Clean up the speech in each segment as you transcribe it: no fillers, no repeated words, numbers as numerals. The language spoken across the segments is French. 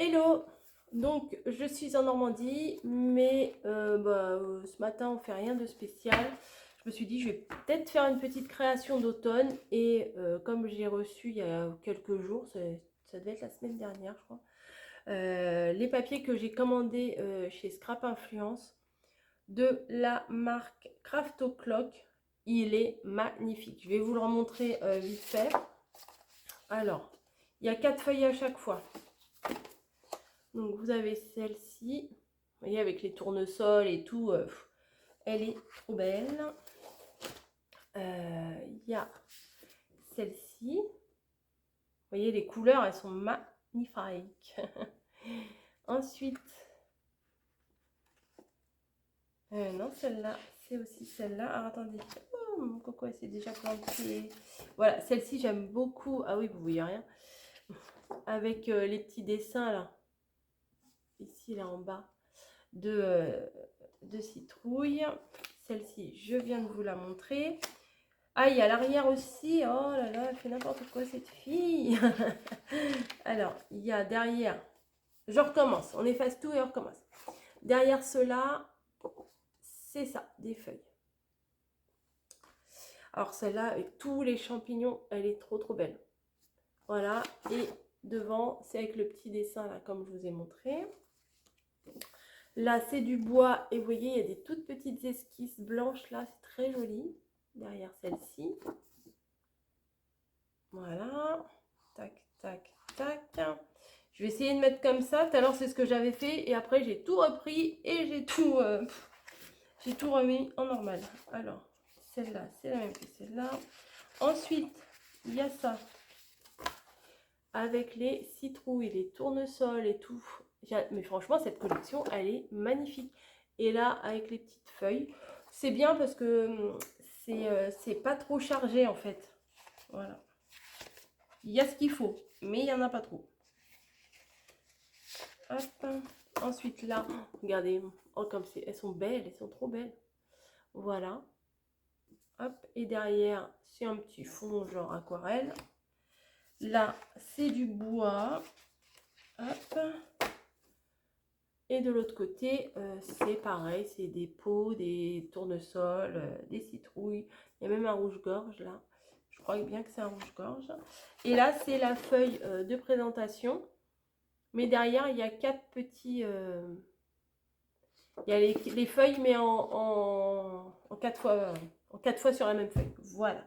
Hello! Donc, je suis en Normandie, mais ce matin, on fait rien de spécial. Je me suis dit, je vais peut-être faire une petite création d'automne. Et comme j'ai reçu il y a quelques jours, ça devait être la semaine dernière, je crois, les papiers que j'ai commandés chez Scrap Influence de la marque Crafto Clock. Il est magnifique. Je vais vous le remontrer vite fait. Alors, il y a 4 feuilles à chaque fois. Donc vous avez celle-ci, vous voyez avec les tournesols et tout, elle est trop belle. Il y a celle-ci, vous voyez les couleurs, elles sont magnifiques. Ensuite, non celle-là, c'est aussi celle-là. Alors attendez, oh, mon coco elle s'est déjà plantée. Voilà, celle-ci j'aime beaucoup. Ah oui, vous voyez rien. Avec les petits dessins là, ici là en bas, de citrouille. Celle-ci, je viens de vous la montrer. Ah, il y a l'arrière aussi. Oh là là, elle fait n'importe quoi cette fille. Alors, il y a derrière. Je recommence. On efface tout et on recommence. Derrière cela, c'est ça, des feuilles. Alors celle-là, avec tous les champignons, elle est trop trop belle. Voilà. Et devant, c'est avec le petit dessin là, comme je vous ai montré. Là, c'est du bois. Et vous voyez, il y a des toutes petites esquisses blanches là. C'est très joli. Derrière celle-ci. Voilà. Tac, tac, tac. Je vais essayer de mettre comme ça. Tout à l'heure, c'est ce que j'avais fait. Et après, j'ai tout repris et j'ai tout remis en normal. Alors, celle-là, c'est la même que celle-là. Ensuite, il y a ça. Avec les citrouilles, les tournesols et tout. Mais franchement, cette collection, elle est magnifique. Et là, avec les petites feuilles, c'est bien parce que c'est pas trop chargé en fait. Voilà. Il y a ce qu'il faut, mais il n'y en a pas trop. Hop. Ensuite là, regardez, oh, comme elles sont belles, elles sont trop belles. Voilà. Hop. Et derrière, c'est un petit fond genre aquarelle. Là, c'est du bois. Hop. Et de l'autre côté, c'est pareil, c'est des pots, des tournesols, des citrouilles. Il y a même un rouge-gorge là. Je crois bien que c'est un rouge-gorge. Et là, c'est la feuille de présentation. Mais derrière, il y a 4 petits... il y a les feuilles, mais en 4 fois, en 4 fois sur la même feuille. Voilà.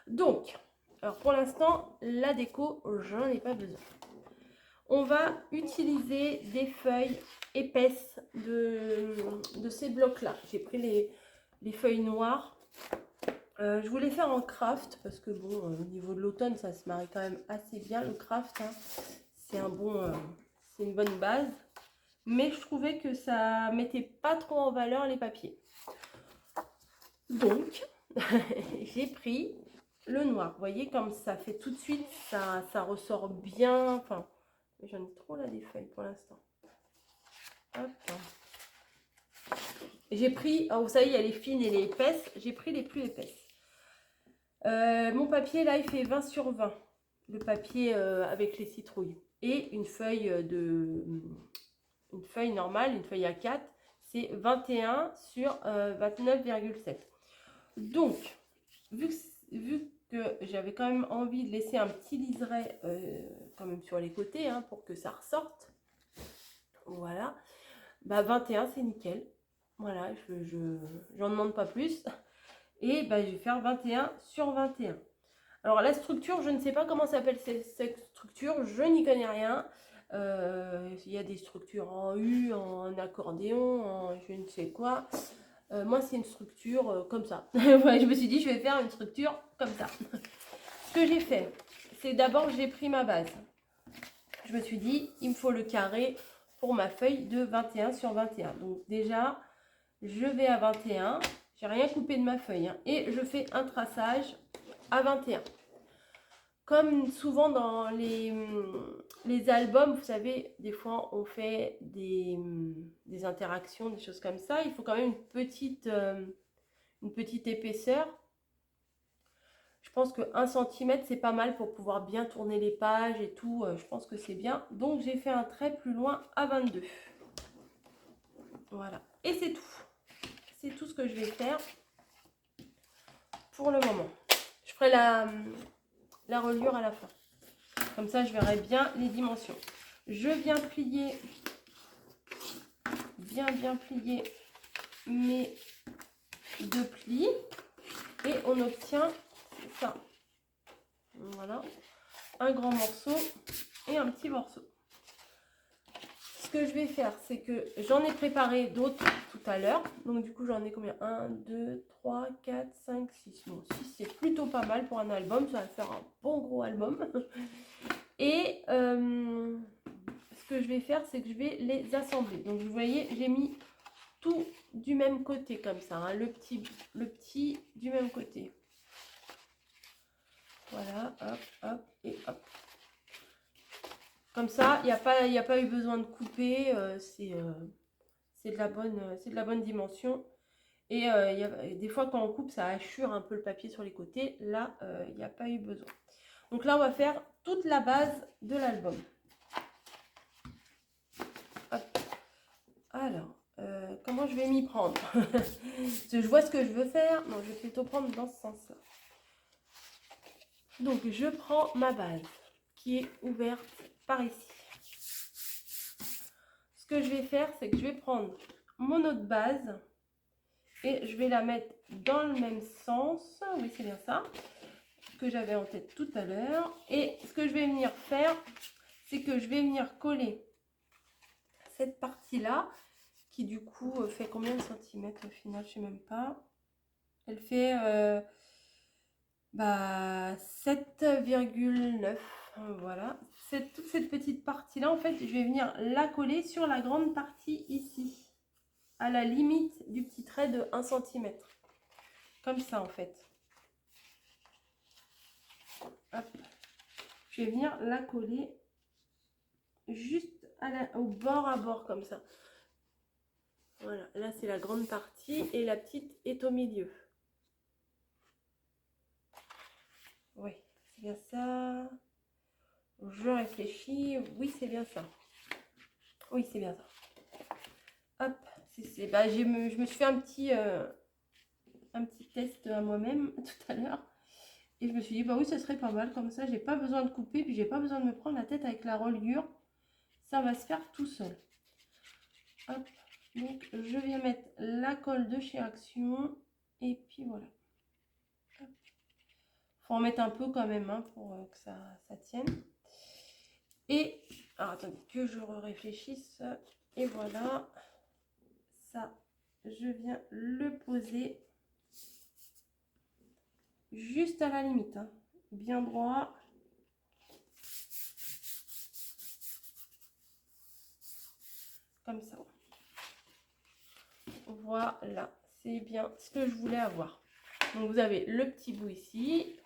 Donc, alors pour l'instant, la déco, j'en ai pas besoin. On va utiliser des feuilles épaisses de ces blocs-là. J'ai pris les feuilles noires. Je voulais faire en craft parce que bon, au niveau de l'automne, ça se marie quand même assez bien le craft. Hein. C'est c'est une bonne base. Mais je trouvais que ça mettait pas trop en valeur les papiers. Donc, j'ai pris le noir. Vous voyez comme ça fait tout de suite, ça ressort bien. Enfin, j'en ai trop là des feuilles pour l'instant. J'ai pris, oh, vous savez, il y a les fines et les épaisses. J'ai pris les plus épaisses. Mon papier là, il fait 20 sur 20. Le papier avec les citrouilles. Et une feuille normale, une feuille A4, c'est 21 sur 29,7. Donc, vu que j'avais quand même envie de laisser un petit liseré quand même sur les côtés hein, pour que ça ressorte, voilà, bah 21 c'est nickel. Voilà, j'en demande pas plus. Et bah, je vais faire 21 sur 21. Alors la structure, je ne sais pas comment s'appelle cette structure, je n'y connais rien. Il y a des structures en U, en accordéon, en je ne sais quoi. Moi, c'est une structure comme ça. Ouais, je me suis dit, je vais faire une structure comme ça. Ce que j'ai fait, c'est d'abord, j'ai pris ma base. Je me suis dit, il me faut le carré pour ma feuille de 21 sur 21. Donc déjà, je vais à 21. J'ai rien coupé de ma feuille. Hein, et je fais un traçage à 21. Comme souvent dans les albums, vous savez, des fois on fait des interactions, des choses comme ça. Il faut quand même une petite épaisseur. pense que 1 cm, c'est pas mal pour pouvoir bien tourner les pages et tout. Je pense que c'est bien. Donc, j'ai fait un trait plus loin à 22. Voilà. Et c'est tout. C'est tout ce que je vais faire pour le moment. Je ferai la reliure à la fin. Comme ça, je verrai bien les dimensions. Je viens plier, bien plier mes 2 plis. Et on obtient ça. Voilà. Un grand morceau et un petit morceau. Ce que je vais faire, c'est que j'en ai préparé d'autres tout à l'heure. Donc du coup, j'en ai combien? 1, 2, 3, 4, 5, 6. Bon, 6, c'est plutôt pas mal pour un album. Ça va faire un bon gros album. Et ce que je vais faire, c'est que je vais les assembler. Donc vous voyez, j'ai mis tout du même côté comme ça. Hein, le petit du même côté. Voilà, hop, hop et hop. Comme ça, il n'y a pas eu besoin de couper. C'est de la bonne dimension. Et des fois, quand on coupe, ça assure un peu le papier sur les côtés. Là, il n'y a pas eu besoin. Donc là, on va faire toute la base de l'album. Alors, comment je vais m'y prendre? Je vois ce que je veux faire. Non, je vais plutôt prendre dans ce sens-là. Donc, je prends ma base qui est ouverte par ici. Ce que je vais faire, c'est que je vais prendre mon autre base et je vais la mettre dans le même sens. Oui, c'est bien ça que j'avais en tête tout à l'heure. Et ce que je vais venir faire, c'est que je vais venir coller cette partie-là qui du coup fait combien de centimètres au final? Je ne sais même pas. Elle fait 7,9. Voilà. Toute cette petite partie-là, en fait, je vais venir la coller sur la grande partie ici, à la limite du petit trait de 1 cm. Comme ça, en fait. Hop. Je vais venir la coller juste au bord à bord, comme ça. Voilà, là, c'est la grande partie et la petite est au milieu. Oui, c'est bien ça. Je réfléchis. Oui, c'est bien ça. Oui, c'est bien ça. Hop, je me suis fait un petit test à moi-même tout à l'heure. Et je me suis dit, bah oui, ça serait pas mal. Comme ça, j'ai pas besoin de couper. Puis, j'ai pas besoin de me prendre la tête avec la reliure. Ça va se faire tout seul. Hop, donc je viens mettre la colle de chez Action. Et puis, voilà. Hop. Faut en mettre un peu quand même hein, pour que ça tienne. Et, alors attendez, que je réfléchisse. Et voilà. Ça, je viens le poser juste à la limite, hein, bien droit. Comme ça. Voilà, c'est bien ce que je voulais avoir. Donc vous avez le petit bout ici,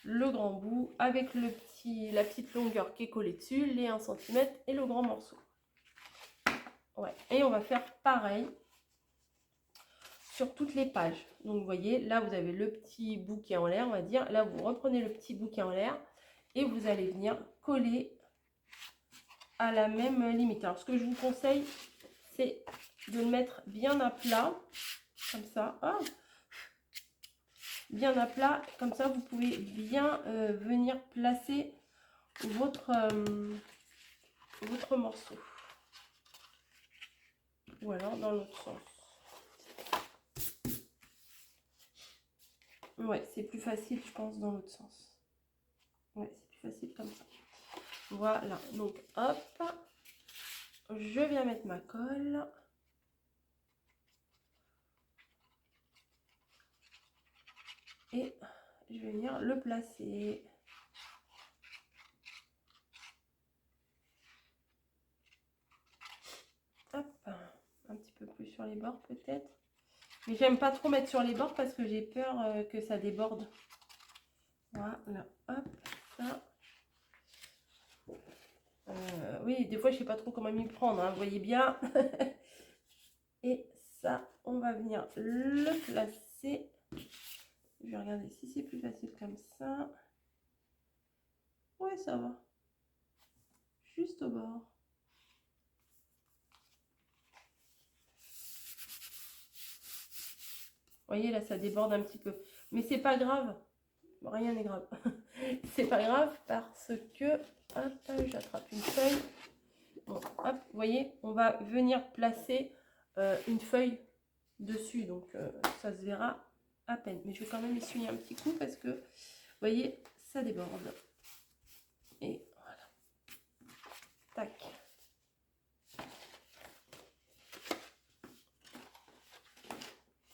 le grand bout avec la petite longueur qui est collée dessus, les 1 cm et le grand morceau. Ouais, et on va faire pareil sur toutes les pages. Donc vous voyez, là vous avez le petit bout qui est en l'air, on va dire. Là vous reprenez le petit bout qui est en l'air et vous allez venir coller à la même limite. Alors ce que je vous conseille, c'est de le mettre bien à plat, comme ça. Oh, bien à plat, comme ça vous pouvez bien venir placer votre morceau. Ou alors dans l'autre sens. Ouais, c'est plus facile, je pense, dans l'autre sens. Ouais, c'est plus facile comme ça. Voilà, donc hop, je viens mettre ma colle. Et je vais venir le placer. Hop, un petit peu plus sur les bords peut-être. Mais j'aime pas trop mettre sur les bords parce que j'ai peur que ça déborde. Voilà, hop, ça. Oui, des fois je sais pas trop comment m'y prendre, hein, vous voyez bien. Et ça, on va venir le placer Je vais regarder si c'est plus facile comme ça. Ouais, ça va. Juste au bord. Vous voyez, là, ça déborde un petit peu. Mais c'est pas grave. Rien n'est grave. C'est pas grave parce que... Hop, j'attrape une feuille. Bon, hop, vous voyez, on va venir placer une feuille dessus. Donc, ça se verra à peine. Mais je vais quand même essuyer un petit coup parce que, vous voyez, ça déborde. Et voilà. Tac.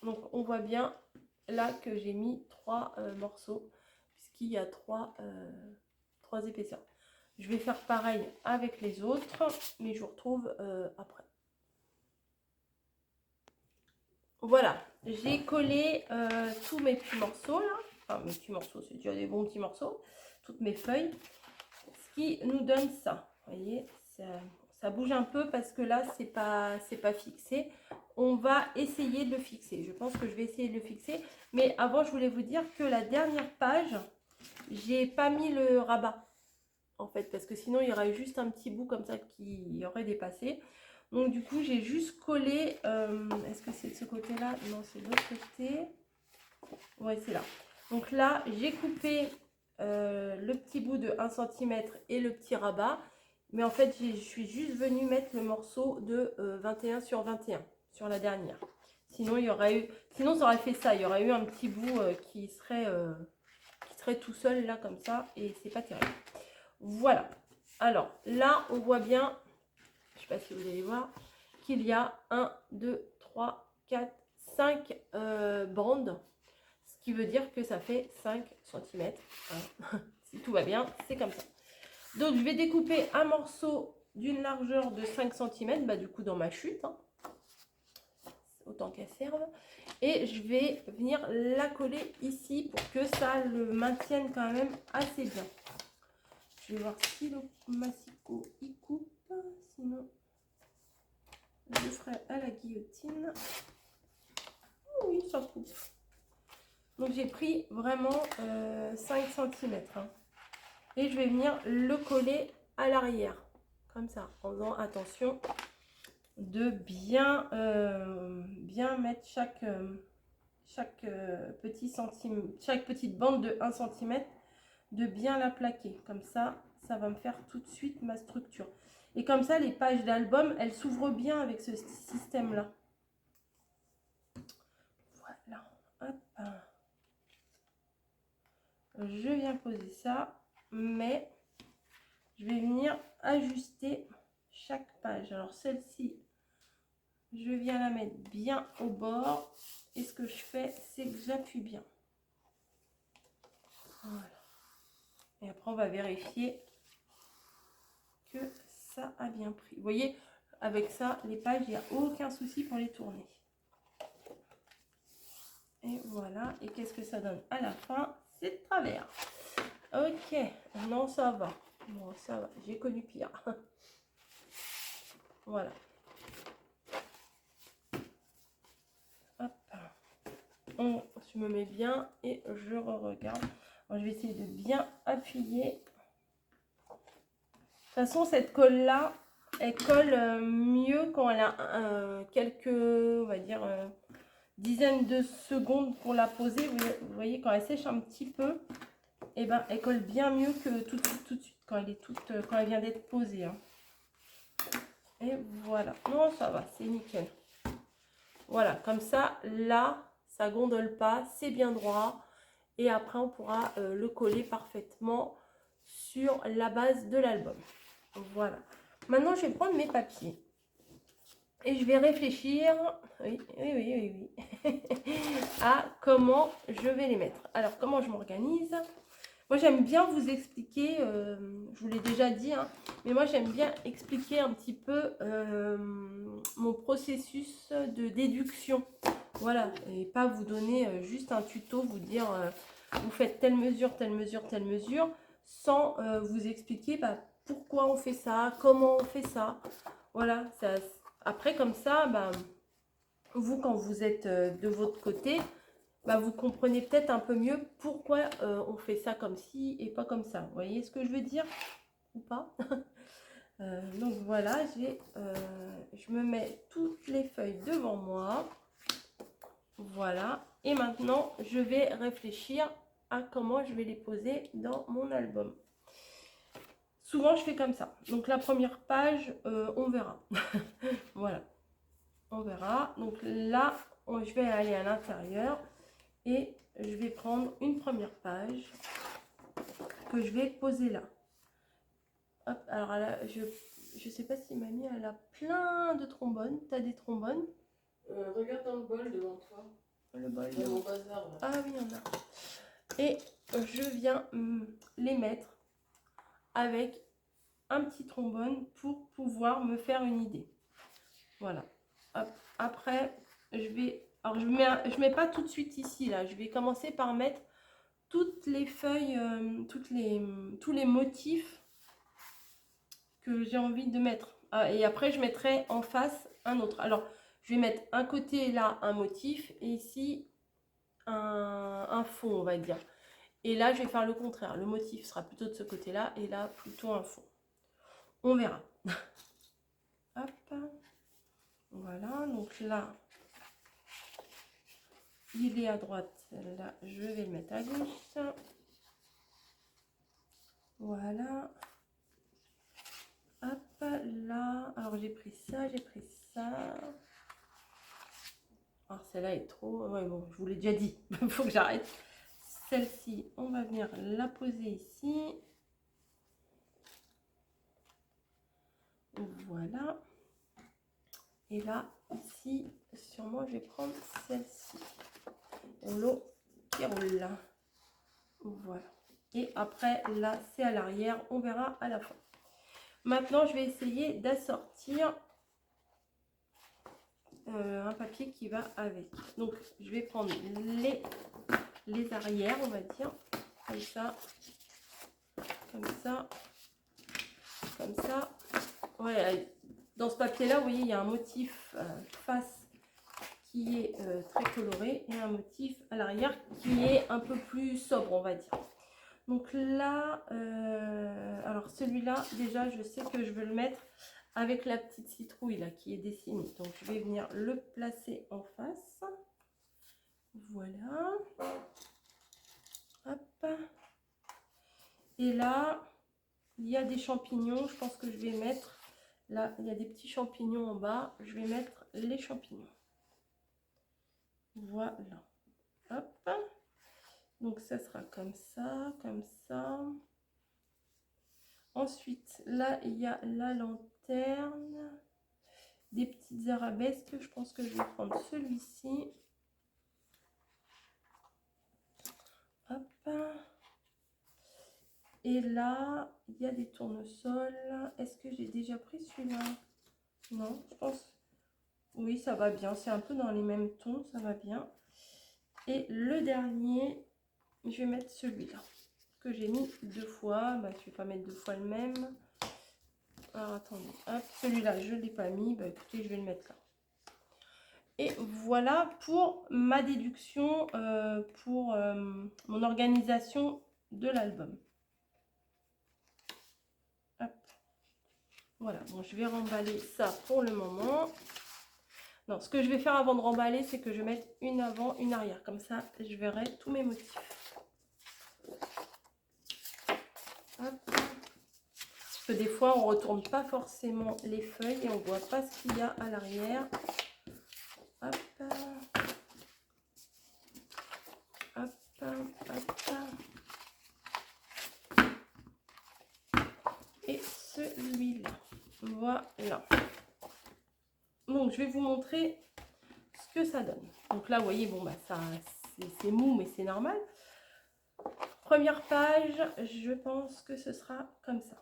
Donc, on voit bien là que j'ai mis 3 morceaux puisqu'il y a 3 épaisseurs. Je vais faire pareil avec les autres, mais je vous retrouve après. Voilà, j'ai collé tous mes petits morceaux là. Enfin, mes petits morceaux, c'est déjà des bons petits morceaux. Toutes mes feuilles. Ce qui nous donne ça. Vous voyez, ça bouge un peu parce que là, c'est pas fixé. On va essayer de le fixer. Je pense que je vais essayer de le fixer. Mais avant, je voulais vous dire que la dernière page, j'ai pas mis le rabat. En fait, parce que sinon, il y aurait juste un petit bout comme ça qui aurait dépassé. Donc, du coup, j'ai juste collé... Est-ce que c'est de ce côté-là? Non, c'est de l'autre côté. Ouais, c'est là. Donc là, j'ai coupé le petit bout de 1 cm et le petit rabat. Mais en fait, je suis juste venue mettre le morceau de 21 sur 21 sur la dernière. Sinon, il y aurait eu... Sinon, ça aurait fait ça. Il y aurait eu un petit bout qui serait tout seul là, comme ça. Et c'est pas terrible. Voilà. Alors, là, on voit bien... Je ne sais pas si vous allez voir, qu'il y a 1, 2, 3, 4, 5 bandes. Ce qui veut dire que ça fait 5 cm. Hein. Si tout va bien, c'est comme ça. Donc, je vais découper un morceau d'une largeur de 5 cm, bah, du coup, dans ma chute. Hein. Autant qu'elle serve. Et je vais venir la coller ici pour que ça le maintienne quand même assez bien. Je vais voir si le massicot y coupe. Sinon, je ferai à la guillotine. Oh oui, ça coupe. Donc, j'ai pris vraiment 5 cm. Hein. Et je vais venir le coller à l'arrière. Comme ça, en faisant attention de bien mettre chaque petite bande de 1 cm, de bien la plaquer. Comme ça, ça va me faire tout de suite ma structure. Et comme ça, les pages d'album, elles s'ouvrent bien avec ce système-là. Voilà. Hop. Je viens poser ça, mais je vais venir ajuster chaque page. Alors celle-ci, je viens la mettre bien au bord. Et ce que je fais, c'est que j'appuie bien. Voilà. Et après, on va vérifier que ça a bien pris. Vous voyez, avec ça, les pages, il n'y a aucun souci pour les tourner. Et voilà. Et qu'est-ce que ça donne à la fin? C'est de travers. Ok. Non, ça va. Bon, ça va. J'ai connu pire. Voilà. Hop. Je me mets bien et je regarde. Alors, je vais essayer de bien appuyer. De toute façon, cette colle-là, elle colle mieux quand elle a quelques, on va dire, dizaines de secondes pour la poser. Vous voyez, quand elle sèche un petit peu, et ben, elle colle bien mieux que tout de suite, quand elle vient d'être posée. Hein. Et voilà. Non, ça va, c'est nickel. Voilà, comme ça, là, ça gondole pas, c'est bien droit. Et après, on pourra le coller parfaitement sur la base de l'album. Voilà. Maintenant, je vais prendre mes papiers. Et je vais réfléchir, oui, à comment je vais les mettre. Alors, comment je m'organise? Moi, j'aime bien vous expliquer, je vous l'ai déjà dit, hein, mais moi, j'aime bien expliquer un petit peu mon processus de déduction. Voilà, et pas vous donner juste un tuto, vous dire, vous faites telle mesure, telle mesure, telle mesure, sans vous expliquer pourquoi on fait ça, comment on fait ça. Voilà, ça, après, comme ça, vous, quand vous êtes de votre côté, bah, vous comprenez peut-être un peu mieux pourquoi on fait ça comme ci et pas comme ça. Vous voyez ce que je veux dire ou pas? Donc voilà, je me mets toutes les feuilles devant moi. Voilà. Et maintenant, je vais réfléchir à comment je vais les poser dans mon album. Souvent, je fais comme ça. Donc la première page, on verra. Voilà. On verra. Donc là, je vais aller à l'intérieur et je vais prendre une première page que je vais poser là. Hop, alors là, je sais pas si mamie, elle a plein de trombones. Tu as des trombones? Regarde dans le bol devant toi. Le bol de mon bazar. Ah oui, il y en a. Et je viens les mettre avec un petit trombone pour pouvoir me faire une idée. Voilà. Hop. Après, je vais... Alors, je mets pas tout de suite ici, là. Je vais commencer par mettre toutes les feuilles, tous les motifs que j'ai envie de mettre. Ah, et après, je mettrai en face un autre. Alors, je vais mettre un côté, là, un motif. Et ici, un fond, on va dire. Et là, je vais faire le contraire. Le motif sera plutôt de ce côté-là. Et là, plutôt un fond. On verra. Hop. Voilà. Donc là, il est à droite. Là, je vais le mettre à gauche. Voilà. Hop. Là. Alors, j'ai pris ça, j'ai pris ça. Alors, celle-là est trop... Ouais, bon, je vous l'ai déjà dit. Il faut que j'arrête. Celle-ci, on va venir la poser ici. Voilà. Et là, ici, sûrement, je vais prendre celle-ci. L'eau qui roule là. Voilà. Et après, là, c'est à l'arrière. On verra à la fin. Maintenant, je vais essayer d'assortir un papier qui va avec. Donc, je vais prendre les arrières, on va dire. Comme ça. Comme ça. Comme ça. Ouais, dans ce papier-là, vous voyez, il y a un motif face qui est très coloré et un motif à l'arrière qui est un peu plus sobre, on va dire. Donc là, alors celui-là, déjà, je sais que je veux le mettre avec la petite citrouille là qui est dessinée. Donc je vais venir le placer en face. Voilà. Hop. Et là, il y a des champignons. Je pense que je vais mettre, là, il y a des petits champignons en bas. Je vais mettre les champignons. Voilà. Hop. Donc ça sera comme ça, comme ça. Ensuite, là, il y a la lanterne. Des petites arabesques. Je pense que je vais prendre celui-ci. Hop. Et là, il y a des tournesols. Est-ce que j'ai déjà pris celui-là? Non, je pense. Oui, ça va bien. C'est un peu dans les mêmes tons. Ça va bien. Et le dernier, je vais mettre celui-là. Que j'ai mis 2 fois. Bah, je ne vais pas mettre 2 fois le même. Alors, attendez. Hop, celui-là, je ne l'ai pas mis. Bah, écoutez, je vais le mettre là. Et voilà pour ma déduction, pour mon organisation de l'album. Voilà, bon, je vais remballer ça pour le moment. Non, ce que je vais faire avant de remballer, c'est que je vais mettre une avant, une arrière. Comme ça, je verrai tous mes motifs. Hop. Parce que des fois, on ne retourne pas forcément les feuilles et on ne voit pas ce qu'il y a à l'arrière. Hop. Hop, hop. Et celui-là. Voilà. Donc, je vais vous montrer ce que ça donne. Donc là, vous voyez, bon, bah, ça, c'est mou, mais c'est normal. Première page, je pense que ce sera comme ça.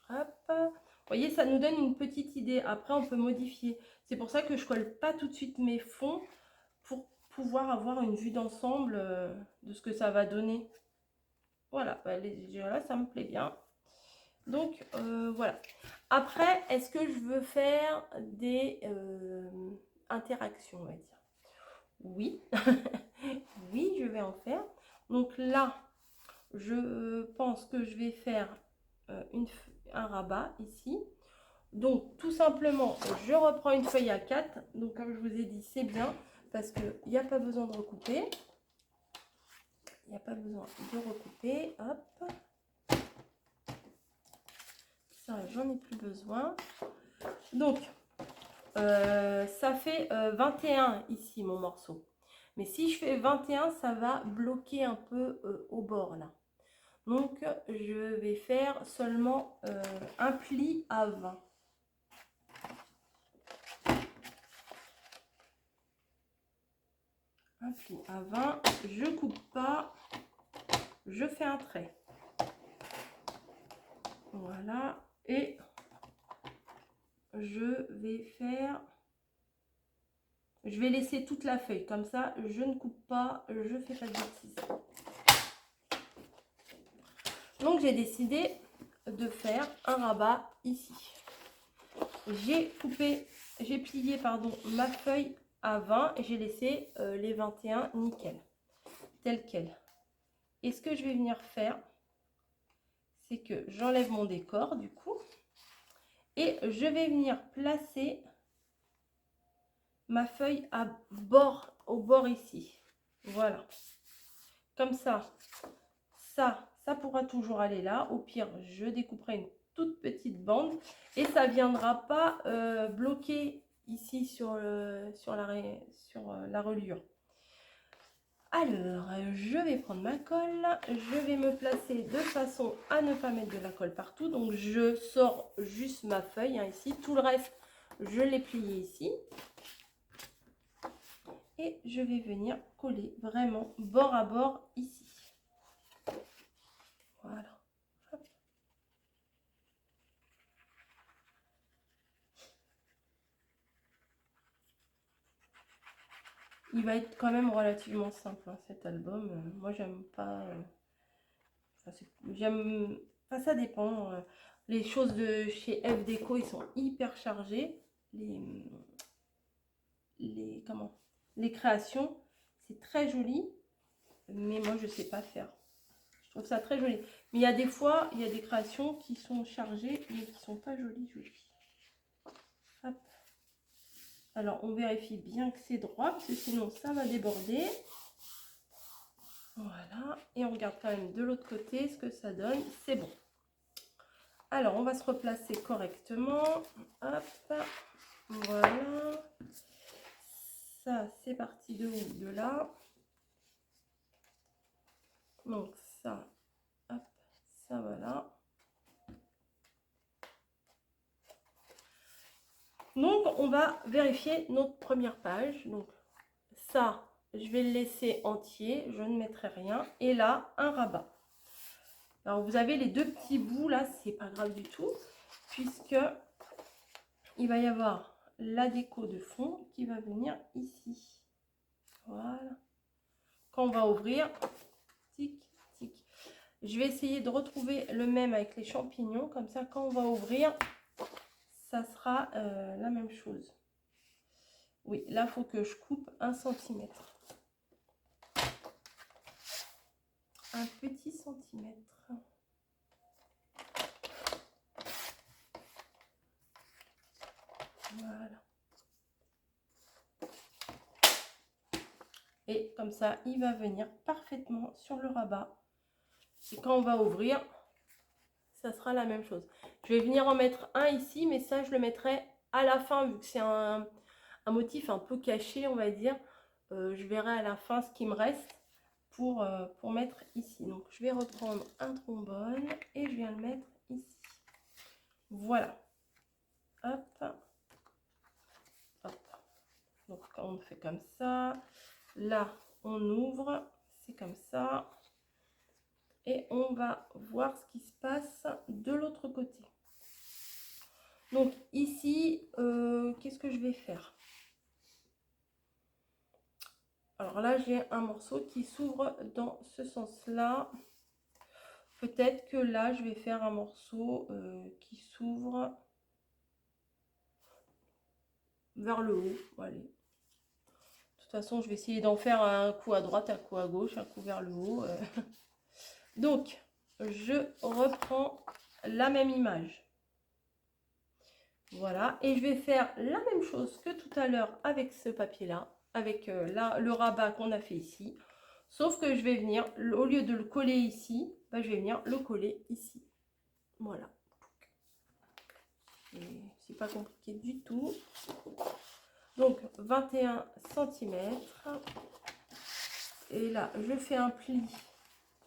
Hop. Vous voyez, ça nous donne une petite idée. Après, on peut modifier. C'est pour ça que je colle pas tout de suite mes fonds pour pouvoir avoir une vue d'ensemble de ce que ça va donner. Voilà, bah, là, ça me plaît bien. Donc, voilà. Après, est-ce que je veux faire des interactions, on va dire? Oui, oui, je vais en faire. Donc là, je pense que je vais faire un rabat ici. Donc tout simplement, je reprends une feuille A4. Donc comme je vous ai dit, c'est bien parce qu'il n'y a pas besoin de recouper. Il n'y a pas besoin de recouper. Hop. Ça, j'en ai plus besoin. Donc, ça fait 21 ici, mon morceau. Mais si je fais 21, ça va bloquer un peu au bord, là. Donc, je vais faire seulement un pli à 20. Un pli à 20. Je coupe pas. Je fais un trait. Voilà. Et je vais faire... Je vais laisser toute la feuille. Comme ça, je ne coupe pas. Je fais pas de bêtises. Donc, j'ai décidé de faire un rabat ici. J'ai plié ma feuille à 20 et j'ai laissé les 21 nickel, tel quel. Et ce que je vais venir faire, c'est que j'enlève mon décor du coup et je vais venir placer ma feuille au bord ici. Voilà. Comme ça, ça pourra toujours aller là. Au pire, je découperai une toute petite bande et ça viendra pas bloquer ici sur la reliure. Alors, je vais prendre ma colle, je vais me placer de façon à ne pas mettre de la colle partout. Donc, je sors juste ma feuille ici. Tout le reste, je l'ai plié ici. Et je vais venir coller vraiment bord à bord ici. Voilà. Hop. Il va être quand même relativement simple, hein, cet album. Moi, j'aime pas... j'aime... Enfin, ça dépend. Les choses de chez F Déco, ils sont hyper chargés. Les créations, c'est très joli. Mais moi, je sais pas faire. Je trouve ça très joli. Mais il y a des fois, il y a des créations qui sont chargées, mais qui sont pas jolies. Hop. Alors, on vérifie bien que c'est droit, parce que sinon, ça va déborder. Voilà. Et on regarde quand même de l'autre côté ce que ça donne. C'est bon. Alors, on va se replacer correctement. Hop. Voilà. Ça, c'est parti de où? De là. Donc, ça, hop, ça, voilà. Donc, on va vérifier notre première page. Donc, ça, je vais le laisser entier. Je ne mettrai rien. Et là, un rabat. Alors, vous avez les deux petits bouts là. C'est pas grave du tout. Puisque il va y avoir la déco de fond qui va venir ici. Voilà. Quand on va ouvrir, tic, tic. Je vais essayer de retrouver le même avec les champignons. Comme ça, quand on va ouvrir, ça sera la même chose. Oui, là, il faut que je coupe 1 cm. Un petit centimètre. Voilà. Et comme ça, il va venir parfaitement sur le rabat. Et quand on va ouvrir, ça sera la même chose. Je vais venir en mettre un ici, mais ça, je le mettrai à la fin, vu que c'est un motif un peu caché, on va dire. Je verrai à la fin ce qui me reste pour mettre ici. Donc, je vais reprendre un trombone et je viens le mettre ici. Voilà. Hop. Hop. Donc, on fait comme ça. Là, on ouvre. C'est comme ça. Et on va voir ce qui se passe de l'autre côté. Donc, ici, qu'est-ce que je vais faire? Alors là, j'ai un morceau qui s'ouvre dans ce sens-là. Peut-être que là, je vais faire un morceau qui s'ouvre vers le haut. Allez. De toute façon, je vais essayer d'en faire un coup à droite, un coup à gauche, un coup vers le haut. Donc, je reprends la même image. Voilà, et je vais faire la même chose que tout à l'heure avec ce papier-là, avec le rabat qu'on a fait ici. Sauf que je vais venir, au lieu de le coller ici, bah, je vais venir le coller ici. Voilà. C'est pas compliqué du tout. Donc, 21 cm. Et là, je fais un pli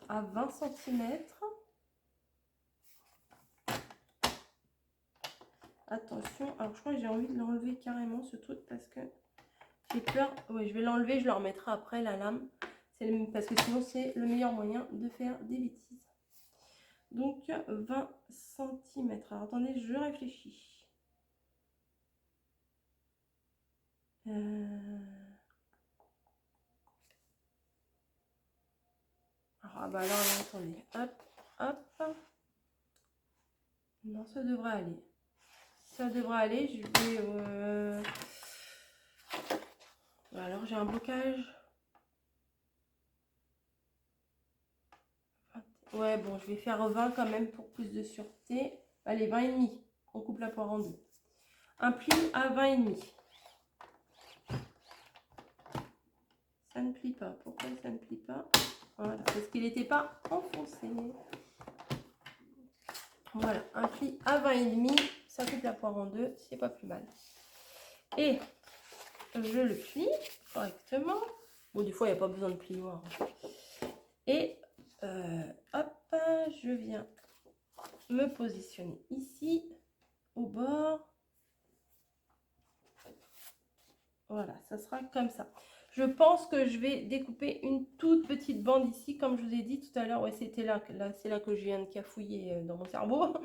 à 20 cm. Attention, alors je crois que j'ai envie de l'enlever carrément ce truc parce que j'ai peur. Oui, je vais l'enlever, je le remettrai après la lame. Parce que sinon c'est le meilleur moyen de faire des bêtises. Donc 20 cm. Alors attendez, je réfléchis. Ah bah là, attendez. Hop, hop. Non, ça devrait aller. Ça devrait aller. Je vais... Alors j'ai un blocage. Ouais, bon, je vais faire 20 quand même pour plus de sûreté. Allez, 20 et demi. On coupe la poire en deux. Un pli à 20 et demi. Ça ne plie pas. Pourquoi ça ne plie pas? Voilà, parce qu'il n'était pas enfoncé. Voilà, un pli à 20 et demi. Ça coupe la poire en deux. C'est pas plus mal. Et je le plie correctement. Bon, des fois, il n'y a pas besoin de plioir. Et hop, je viens me positionner ici, au bord. Voilà, ça sera comme ça. Je pense que je vais découper une toute petite bande ici, comme je vous ai dit tout à l'heure. Ouais, c'était là c'est là que je viens de cafouiller dans mon cerveau.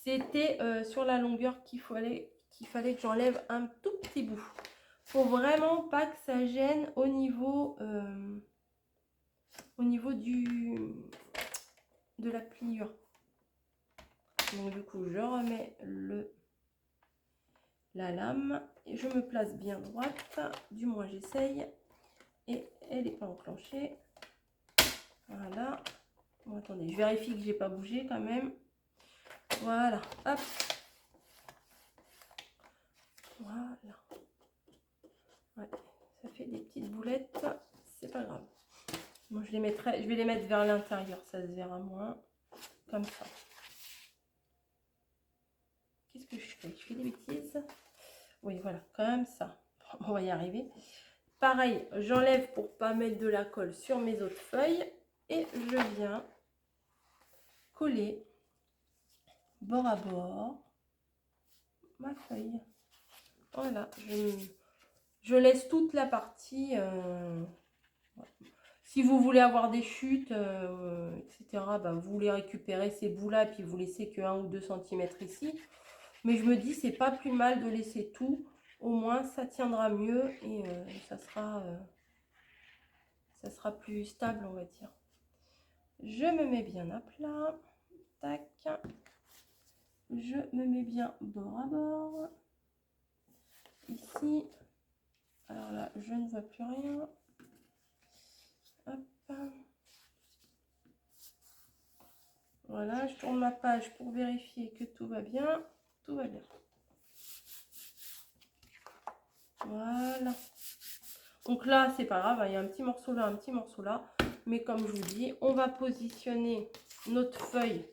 C'était sur la longueur qu'il fallait que j'enlève un tout petit bout. Faut vraiment pas que ça gêne au niveau de la pliure. Donc du coup, je remets la lame et je me place bien droite, du moins j'essaye, et elle n'est pas enclenchée. Voilà. Bon, attendez, je vérifie que j'ai pas bougé quand même. Voilà, hop. Voilà. Ouais, ça fait des petites boulettes, c'est pas grave. Bon, je vais les mettre vers l'intérieur, ça se verra moins, comme ça. Qu'est-ce que je fais? Je fais des bêtises. Oui, voilà, comme ça. On va y arriver. Pareil, j'enlève pour pas mettre de la colle sur mes autres feuilles. Et je viens coller bord à bord ma feuille. Voilà, je laisse toute la partie. Si vous voulez avoir des chutes, etc., bah, vous les récupérez ces bouts-là, puis vous laissez que 1 ou 2 cm ici. Mais je me dis, c'est pas plus mal de laisser tout. Au moins, ça tiendra mieux et ça sera plus stable, on va dire. Je me mets bien à plat. Tac. Je me mets bien bord à bord. Ici. Alors là, je ne vois plus rien. Hop. Voilà, je tourne ma page pour vérifier que tout va bien. Tout va bien. Voilà. Donc là, c'est pas grave, il y a un petit morceau là, un petit morceau là. Mais comme je vous dis, on va positionner notre feuille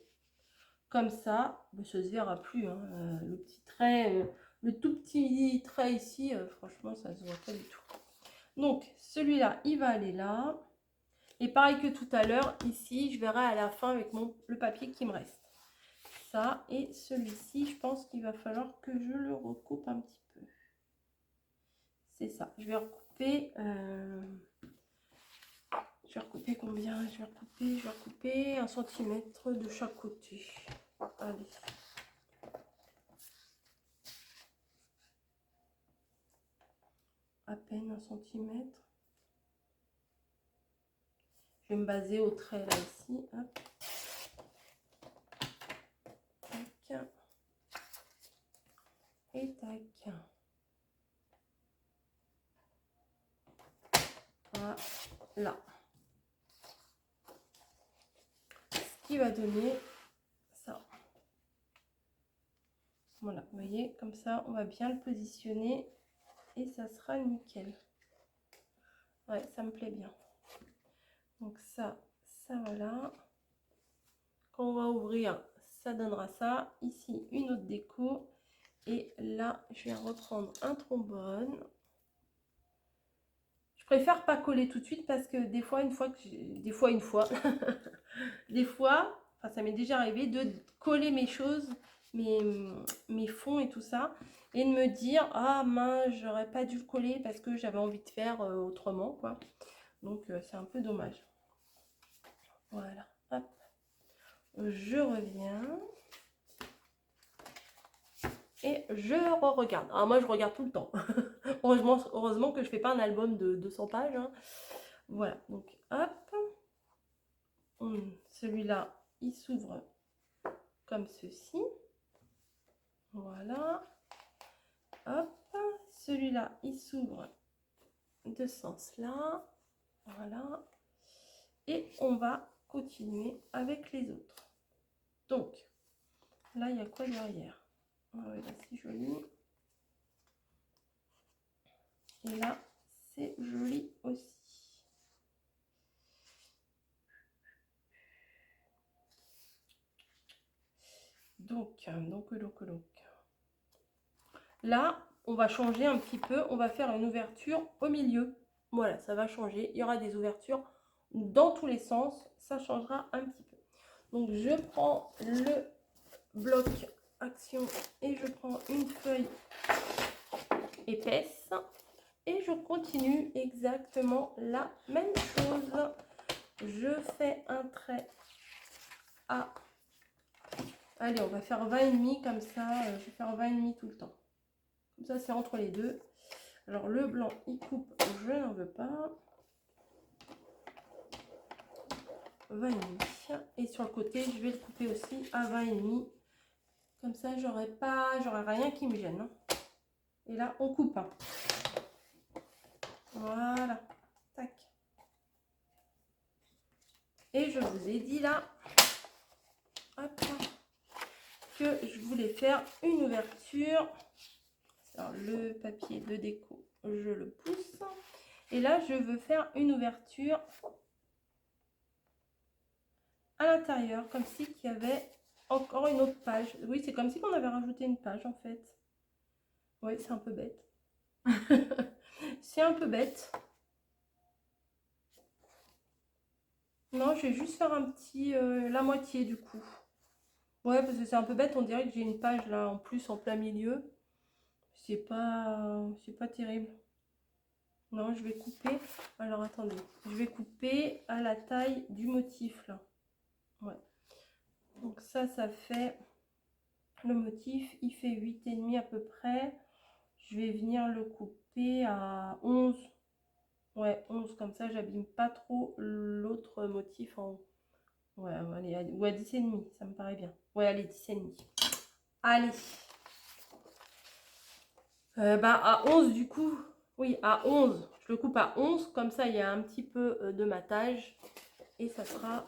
comme ça. Ça se verra plus, hein. Le petit trait, le tout petit trait ici, franchement, ça se voit pas du tout. Donc, celui-là, il va aller là. Et pareil que tout à l'heure, ici, je verrai à la fin avec le papier qui me reste. Ça, et celui-ci, je pense qu'il va falloir que je le recoupe un petit peu. C'est ça. Je vais recouper. Je vais recouper combien? Je vais recouper 1 cm de chaque côté. Allez. À peine 1 cm. Je vais me baser au trait là ici. Hop. Tac. Et tac. là. Ce qui va donner ça. Voilà, vous voyez, comme ça, on va bien le positionner et ça sera nickel. Ouais, ça me plaît bien. Donc ça voilà. Quand on va ouvrir, ça donnera ça. Ici, une autre déco. Et là, je vais reprendre un trombone. Je préfère pas coller tout de suite parce que des fois, enfin, ça m'est déjà arrivé de coller mes choses, mes fonds et tout ça, et de me dire, ah mince, j'aurais pas dû le coller parce que j'avais envie de faire autrement, quoi. Donc, c'est un peu dommage. Voilà, hop. Je reviens. Et je re-regarde. Alors moi, je regarde tout le temps. Heureusement que je fais pas un album de 200 pages. Hein. Voilà, donc hop. Celui-là, il s'ouvre comme ceci. Voilà. Hop. Celui-là, il s'ouvre de ce sens-là. Voilà. Et on va continuer avec les autres. Donc, là, il y a quoi derrière? Ah ouais, là, c'est joli. Et là, c'est joli aussi. Donc. Là, on va changer un petit peu. On va faire une ouverture au milieu. Voilà, ça va changer. Il y aura des ouvertures dans tous les sens. Ça changera un petit peu. Donc, je prends le bloc action et je prends une feuille épaisse. Et je continue exactement la même chose. Je fais un trait à... Allez, on va faire 20,5 comme ça. Je vais faire 20,5 tout le temps. Comme ça, c'est entre les deux. Alors, le blanc, il coupe. Je n'en veux pas. 20,5. Et sur le côté, je vais le couper aussi à 20,5. Comme ça, j'aurai rien qui me gêne. Hein. Et là, on coupe. Hein. Voilà. Tac. Et je vous ai dit là, hop, que je voulais faire une ouverture. Alors, le papier de déco, je le pousse. Et là, je veux faire une ouverture à l'intérieur, comme si il y avait encore une autre page. Oui, c'est comme si on avait rajouté une page, en fait. Oui, c'est un peu bête. C'est un peu bête. Non, je vais juste faire un petit... la moitié, du coup. Ouais, parce que c'est un peu bête. On dirait que j'ai une page, là, en plus, en plein milieu. C'est pas terrible. Non, je vais couper. Alors, attendez. Je vais couper à la taille du motif, là. Ouais. Donc, ça fait... Le motif, il fait 8,5 à peu près. Je vais venir le couper à 11. Ouais, 11. Comme ça, j'abîme pas trop l'autre motif en... Ouais, allez, ou à 10,5. Ça me paraît bien. Ouais, allez, 10,5. Allez. À 11 du coup, oui, à 11, je le coupe à 11, comme ça il y a un petit peu de matage et ça sera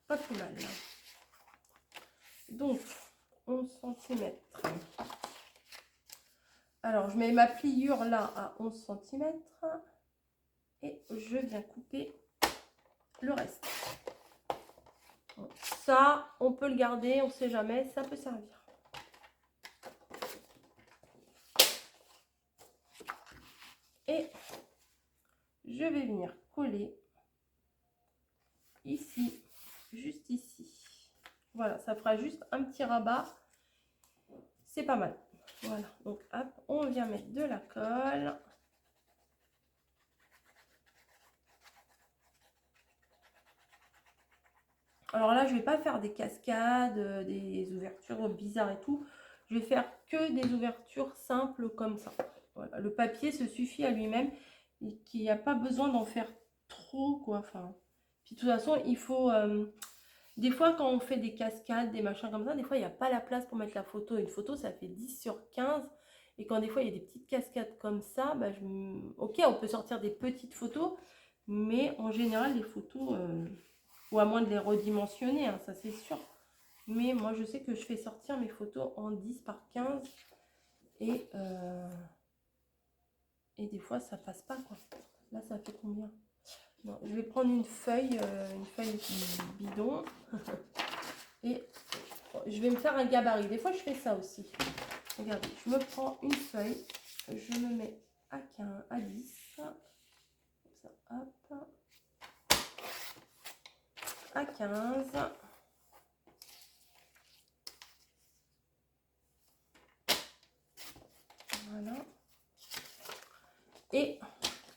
pas plus mal. Donc, 11 cm. Alors, je mets ma pliure là à 11 cm et je viens couper le reste. Bon, ça, on peut le garder, on ne sait jamais, ça peut servir. Et je vais venir coller ici, juste ici. Voilà, ça fera juste un petit rabat. C'est pas mal. Voilà, donc hop, on vient mettre de la colle. Alors là, je vais pas faire des cascades, des ouvertures bizarres et tout. Je vais faire que des ouvertures simples comme ça. Voilà, le papier se suffit à lui-même et qu'il n'y a pas besoin d'en faire trop, quoi. Enfin, puis de toute façon, il faut... des fois, quand on fait des cascades, des machins comme ça, des fois, il n'y a pas la place pour mettre la photo. Une photo, ça fait 10 sur 15. Et quand des fois, il y a des petites cascades comme ça, bah, ok, on peut sortir des petites photos. Mais en général, les photos, ou à moins de les redimensionner, hein, ça c'est sûr. Mais moi, je sais que je fais sortir mes photos en 10 par 15. Et des fois, ça passe pas, quoi. Là, ça fait combien? Non, je vais prendre une feuille bidon. Et je vais me faire un gabarit. Des fois, je fais ça aussi. Regardez, je me prends une feuille. Je me mets à 15, à 10. Comme ça, hop. À 15. Voilà. Et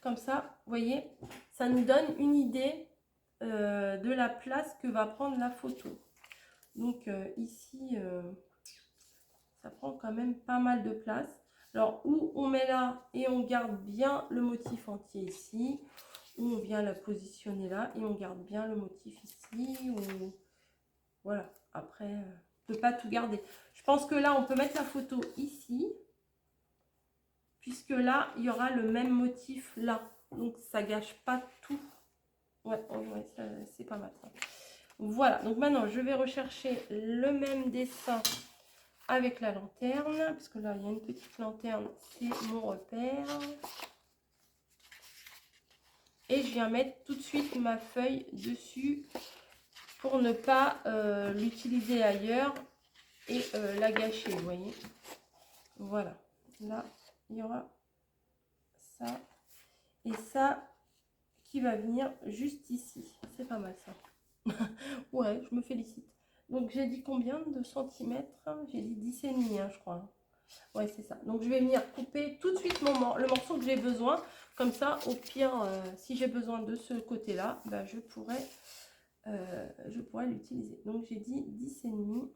comme ça, vous voyez, ça nous donne une idée de la place que va prendre la photo. Donc ici, ça prend quand même pas mal de place. Alors, où on met là et on garde bien le motif entier ici, ou on vient la positionner là et on garde bien le motif ici, ou voilà. Après, on ne peut pas tout garder. Je pense que là, on peut mettre la photo ici, puisque là, il y aura le même motif là. Donc, ça gâche pas tout. Ouais, ouais, c'est pas mal ça. Voilà, donc maintenant, je vais rechercher le même dessin avec la lanterne, parce que là, il y a une petite lanterne, c'est mon repère. Et je viens mettre tout de suite ma feuille dessus pour ne pas l'utiliser ailleurs et la gâcher, vous voyez. Voilà, là, il y aura ça et ça qui va venir juste ici. C'est pas mal ça. Ouais, je me félicite. Donc, j'ai dit combien de centimètres? J'ai dit 10,5, hein, je crois. Ouais, c'est ça. Donc, je vais venir couper tout de suite le morceau que j'ai besoin. Comme ça, au pire, si j'ai besoin de ce côté-là, bah, je pourrais l'utiliser. Donc, j'ai dit 10,5.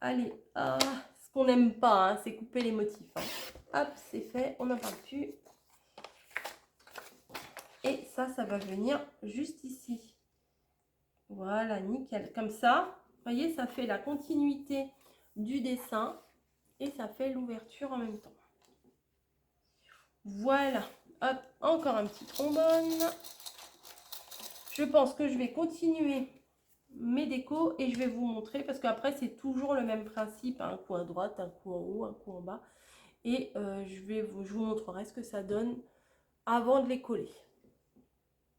Allez, ce qu'on n'aime pas, hein, c'est couper les motifs. Hein. Hop, c'est fait. On n'en parle plus. Et ça va venir juste ici. Voilà, nickel. Comme ça, vous voyez, ça fait la continuité du dessin et ça fait l'ouverture en même temps. Voilà. Hop, encore un petit trombone. Je pense que je vais continuer mes décos et je vais vous montrer parce qu'après, c'est toujours le même principe. Un coup à droite, un coup en haut, un coup en bas. Et je vous montrerai ce que ça donne avant de les coller.